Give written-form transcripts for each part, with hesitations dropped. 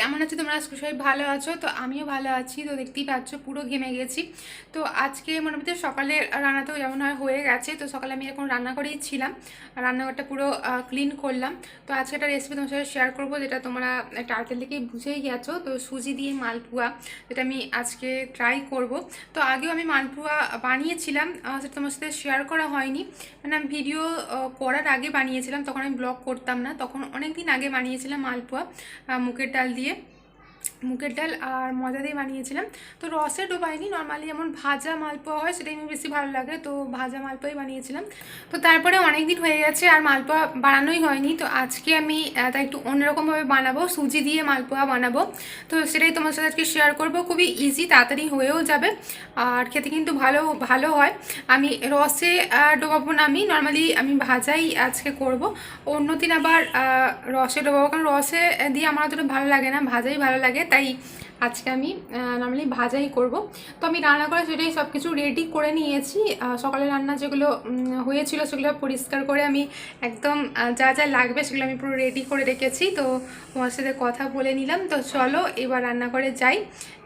কেমন আছো তোমরা? আজকে সবাই ভালো আছো? তো আমিও ভালো আছি। তো দেখতেই পাচ্ছ পুরো ঘেমে গেছি। তো আজকে মোটামুটি সকালে রান্নাতেও যেমন হয় হয়ে গেছে। তো সকালে আমি এখন রান্না করেই ছিলাম, রান্নাঘরটা পুরো ক্লিন করলাম। তো আজকে একটা রেসিপি তোমার সাথে শেয়ার করবো, যেটা তোমরা টাইটেল থেকেই বুঝেই গেছো। তো সুজি দিয়ে মালপুয়া, যেটা আমি আজকে ট্রাই করব। তো আগেও আমি মালপুয়া বানিয়েছিলাম, সেটা তোমার সাথে শেয়ার করা হয়নি। মানে আমি ভিডিও করার আগে বানিয়েছিলাম, তখন আমি ব্লগ করতাম না, তখন অনেক দিন আগে বানিয়েছিলাম মালপুয়া মুগের ডাল আর ময়দা দিয়ে বানিয়েছিলাম। তো রসে ডোবাইনি, নর্মালি যেমন ভাজা মালপোয়া হয় সেটাই আমার বেশি ভালো লাগে, তো ভাজা মালপোয়াই বানিয়েছিলাম। তো তারপরে অনেক দিন হয়ে গেছে আর মালপোয়া বানানোই হয়নি। তো আজকে আমি তাই একটু অন্যরকমভাবে বানাবো, সুজি দিয়ে মালপোয়া বানাবো। তো সেটাই তোমার সাথে আজকে শেয়ার করবো। খুবই ইজি, তাড়াতাড়ি হয়েও যাবে আর খেতে কিন্তু ভালো ভালো হয়। আমি রসে ডোবাবো না, আমি নর্মালি আমি ভাজাই আজকে করব। অন্য দিন আবার রসে ডোবাবো, কারণ রসে দিয়ে আমার অতটা ভালো লাগে না, ভাজাই ভালো লাগে। তাই আজকে আমি নর্মালি ভাজাই করব। তো আমি রান্না করে সেটাই সব কিছু রেডি করে নিয়েছি। সকালে রান্না যেগুলো হয়েছিল সেগুলো পরিষ্কার করে আমি একদম যা যা লাগবে সেগুলো আমি পুরো রেডি করে রেখেছি। তো তোমার সাথে কথা বলে নিলাম। তো চলো এবার রান্না করে যাই,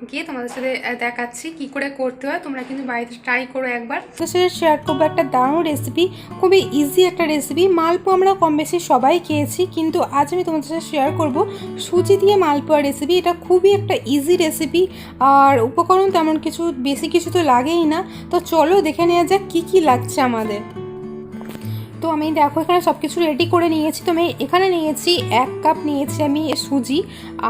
গিয়ে তোমাদের সাথে দেখাচ্ছি কি করে করতে হয়। তোমরা কিন্তু বাড়িতে ট্রাই করো একবার। তো সেটা শেয়ার করবো একটা দারুণ রেসিপি, খুবই ইজি একটা রেসিপি। মালপোয়া আমরা কম বেশি সবাই খেয়েছি, কিন্তু আজ আমি তোমাদের সাথে শেয়ার করব সুজি দিয়ে মালপোয়া রেসিপি। এটা খুবই একটা ইজি রেসিপি আর উপকরণ তেমন কিছু বেশি কিছু তো লাগেই না। তো চলো দেখে নেওয়া যাক কী কী লাগছে আমাদের। তো আমি দেখো এখানে সব কিছু রেডি করে নিয়েছি। তো আমি এখানে নিয়েছি 1 কাপ নিয়েছি আমি সুজি,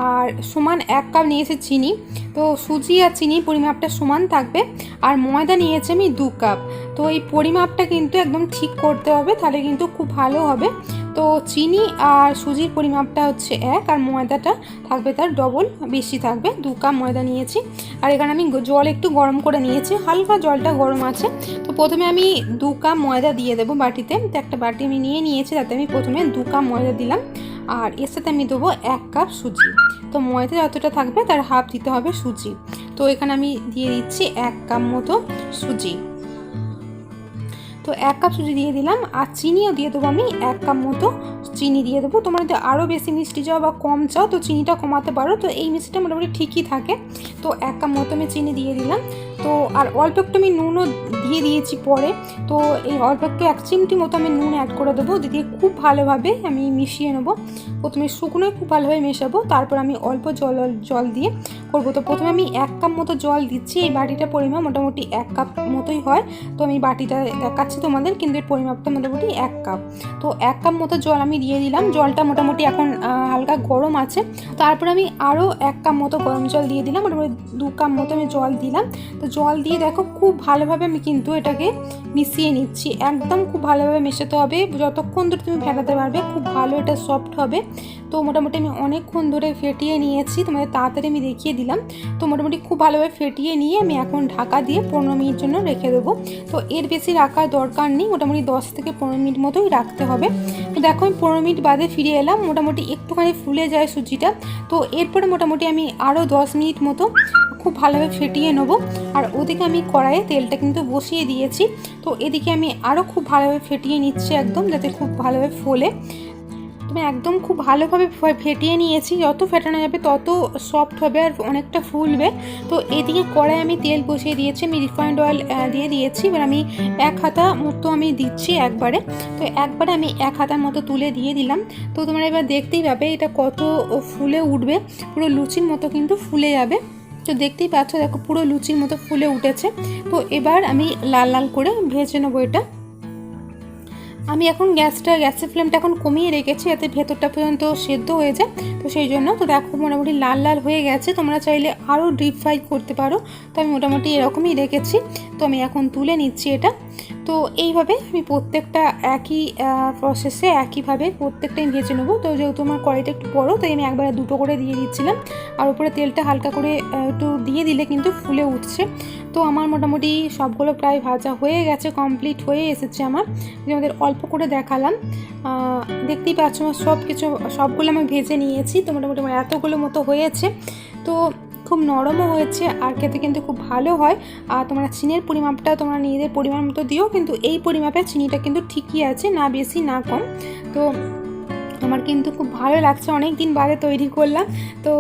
আর সমান 1 কাপ নিয়েছি চিনি। তো সুজি আর চিনি পরিমাপটা সমান থাকবে। আর ময়দা নিয়েছি আমি 2 কাপ। তো এই পরিমাপটা কিন্তু একদম ঠিক করতে হবে, তাহলে কিন্তু খুব ভালো হবে। তো চিনি আর সুজির পরিমাপটা হচ্ছে 1, আর ময়দাটা থাকবে তার ডবল, বেশি থাকবে। 2 কাপ ময়দা নিয়েছি। আর এখানে আমি জল একটু গরম করে নিয়েছি, হালকা জলটা গরম আছে। তো প্রথমে আমি 2 কাপ ময়দা দিয়ে দেবো বাটিতে। তো একটা বাটি আমি নিয়ে নিয়েছি, তাতে আমি প্রথমে 2 কাপ ময়দা দিলাম। আর এর সাথে আমি দেবো 1 কাপ সুজি। তো ময়দা যতটা থাকবে তার হাফ দিতে হবে সুজি। তো এখানে আমি দিয়ে দিচ্ছি 1 কাপ মতো সুজি। তো 1 কাপ সুজি দিয়ে দিলাম। আর চিনিও দিয়ে দেবো আমি 1 কাপ মতো চিনি দিয়ে দেবো। তোমরা যদি আরও বেশি মিষ্টি চাও বা কম চাও তো চিনিটা কমাতে পারো। তো এই মিষ্টিটা মোটামুটি ঠিকই থাকে। তো 1 কাপ মতো আমি চিনি দিয়ে দিলাম। তো আর অল্প একটু আমি নুনও দিয়ে দিয়েছি পরে। তো এই অল্প একটু 1 চিমটি মতো আমি নুন অ্যাড করে দেবো, দিয়ে খুব ভালোভাবে আমি মিশিয়ে নেবো। প্রথমে শুকনোই খুব ভালোভাবে মেশাবো, তারপর আমি অল্প জল দিয়ে করবো। তো প্রথমে আমি 1 কাপ মতো জল দিচ্ছি। এই বাটিটার পরিমাণ মোটামুটি 1 কাপ মতোই হয়। তো আমি বাটিটা দেখাচ্ছি তোমাদের, কিন্তু এর পরিমাপটা মোটামুটি 1 কাপ। তো 1 কাপ মতো জল আমি দিয়ে দিলাম। জলটা মোটামুটি এখন হালকা গরম আছে। তারপর আমি আরও 1 কাপ মতো গরম জল দিয়ে দিলাম, মোটামুটি 2 কাপ মতো আমি জল দিলাম। তো জল দিয়ে দেখো খুব ভালোভাবে আমি কিন্তু এটাকে মিশিয়ে নিচ্ছি। একদম খুব ভালোভাবে মেশাতে হবে, যতক্ষণ ধরে তুমি ফেটাতে পারবে খুব ভালো এটা সফট হবে। তো মোটামুটি আমি অনেকক্ষণ ধরে ফেটিয়ে নিয়েছি, তোমাদের তাড়াতাড়ি আমি দেখিয়ে দিলাম। তো মোটামুটি খুব ভালোভাবে ফেটিয়ে নিয়ে আমি এখন ঢাকা দিয়ে 15 মিনিট জন্য রেখে দেবো। তো এর বেশি রাখার দরকার নেই, মোটামুটি 10 থেকে 15 মিনিট মতোই রাখতে হবে। তো দেখো আমি 15 মিনিট বাদে ফিরে এলাম, মোটামুটি একটুখানি ফুলে যায় সুজিটা। তো এরপরে মোটামুটি আমি আরও 10 মিনিট মতো খুব ভালোভাবে ফেটিয়ে নেবো। আর ওদিকে আমি কড়াইয়ে তেলটা কিন্তু বসিয়ে দিয়েছি। তো এদিকে আমি আরও খুব ভালোভাবে ফেটিয়ে নিচ্ছি, একদম যাতে খুব ভালোভাবে ফোলে। তুমি একদম খুব ভালোভাবে ফেটিয়ে নিয়েছি, যত ফেটানো যাবে তত সফট হবে আর অনেকটা ফুলবে। তো এদিকে কড়াই আমি তেল বসিয়ে দিয়েছি, আমি রিফাইন্ড অয়েল দিয়ে দিয়েছি। এবার আমি 1 হাতা মতো আমি দিচ্ছি একবারে। তো একবারে আমি 1 হাতার মতো তুলে দিয়ে দিলাম। তো তোমরা এবার দেখতেই পাবে এটা কত ফুলে উঠবে, পুরো লুচির মতো কিন্তু ফুলে যাবে। তো দেখতেই পাচ্ছ, দেখো পুরো লুচির মতো ফুলে উঠেছে। তো এবার আমি লাল লাল করে ভেজে নেবো এটা। আমি এখন গ্যাসের ফ্লেমটা এখন কমিয়ে রেখেছি, যাতে ভেতরটা পর্যন্ত সেদ্ধ হয়ে যায়। তো সেই জন্য তো দেখো মোটামুটি লাল লাল হয়ে গেছে। তোমরা চাইলে আরও ডিপ ফ্রাই করতে পারো, তো আমি মোটামুটি এরকমই রেখেছি। তো আমি এখন তুলে নিচ্ছি এটা। তো এইভাবে আমি প্রত্যেকটা একই প্রসেসে একইভাবে প্রত্যেকটাই ভেজে নেবো। তো যেহেতু আমার কড়াইটা একটু বড়ো, তাই আমি একবারে 2টো করে দিয়ে দিচ্ছিলাম। আর উপরে তেলটা হালকা করে একটু দিয়ে দিলে কিন্তু ফুলে উঠছে। তো আমার মোটামুটি সবগুলো প্রায় ভাজা হয়ে গেছে, কমপ্লিট হয়ে এসেছে আমার। আমাদের অল্প করে দেখালাম, দেখতেই পাচ্ছ আমার সবগুলো আমি ভেজে নিয়েছি। তো মোটামুটি আমার এতগুলো মতো হয়েছে। তো খুব নরমও হয়েছে আর খেতে কিন্তু খুব ভালো হয়। আর তোমরা চিনির পরিমাপটা তোমরা নিজেদের পরিমাণ মতো দিও, কিন্তু এই পরিমাপে চিনিটা কিন্তু ঠিকই আছে, না বেশি না কম। তো আমার কিন্তু খুব ভালো লাগছে, অনেক দিন বাদে তৈরি করলাম, তো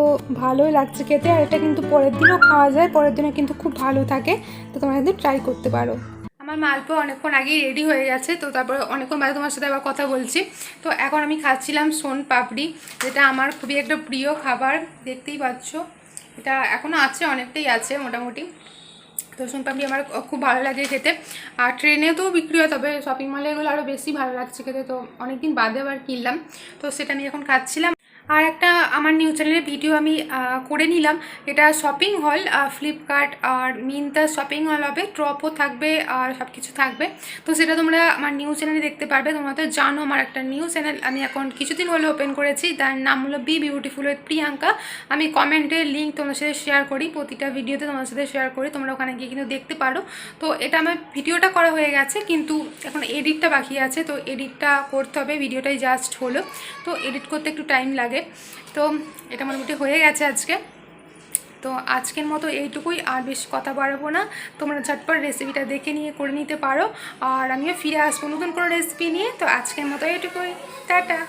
ভালোই লাগছে খেতে। আর এটা কিন্তু পরের দিনও খাওয়া যায়, পরের দিনও কিন্তু খুব ভালো থাকে, তো তোমরা কিন্তু ট্রাই করতে পারো। আমার মালপোয়া অনেকক্ষণ আগেই রেডি হয়ে গেছে, তো তারপরে অনেকক্ষণ বাদে তোমার সাথে আবার কথা বলছি। তো এখন আমি খাচ্ছিলাম সোন পাপড়ি, যেটা আমার খুবই একটা প্রিয় খাবার, দেখতেই পাচ্ছ। এটা এখনও আছে, অনেকটাই আছে মোটামুটি। তো সোন পাপড়ি আমার খুব ভালো লাগে খেতে, আর ট্রেনে তো বিক্রি হয়, তবে শপিং মলে এগুলো আরও বেশি ভালো লাগছে খেতে। তো অনেকদিন বাদে আবার কিনলাম, তো সেটা আমি এখন খাচ্ছিলাম। আর একটা আমার নিউজ চ্যানেলের ভিডিও আমি করে নিলাম, এটা শপিং হল, ফ্লিপকার্ট আর মিন্ত্রা শপিং হল হবে, ড্রপও থাকবে আর সব কিছু থাকবে। তো সেটা তোমরা আমার নিউজ চ্যানেলে দেখতে পারবে। তোমরা তো জানো আমার একটা নিউজ চ্যানেল আমি এখন কিছুদিন হলে ওপেন করেছি, তার নাম হলো বি বিউটিফুল উইথ প্রিয়াঙ্কা। আমি কমেন্টে লিঙ্ক তোমার সাথে শেয়ার করি, প্রতিটা ভিডিওতে তোমার সাথে শেয়ার করি, তোমরা ওখানে গিয়ে কিন্তু দেখতে পারো। তো এটা আমার ভিডিওটা করা হয়ে গেছে, কিন্তু এখন এডিটটা বাকি আছে, তো এডিটটা করতে হবে। ভিডিওটাই জাস্ট হলো, তো এডিট করতে একটু টাইম লাগে। তো এটা মোটামুটি হয়ে গেছে আজকে। তো আজকের মতো এইটুকুই, আর বেশি কথা বাড়াবো না। তোমরা ঝটপট রেসিপিটা দেখে নিয়ে করে নিতে পারো, আর আমিও ফিরে আসবো নতুন কোনো রেসিপি নিয়ে। তো আজকের মতো এইটুকুই, টাটা।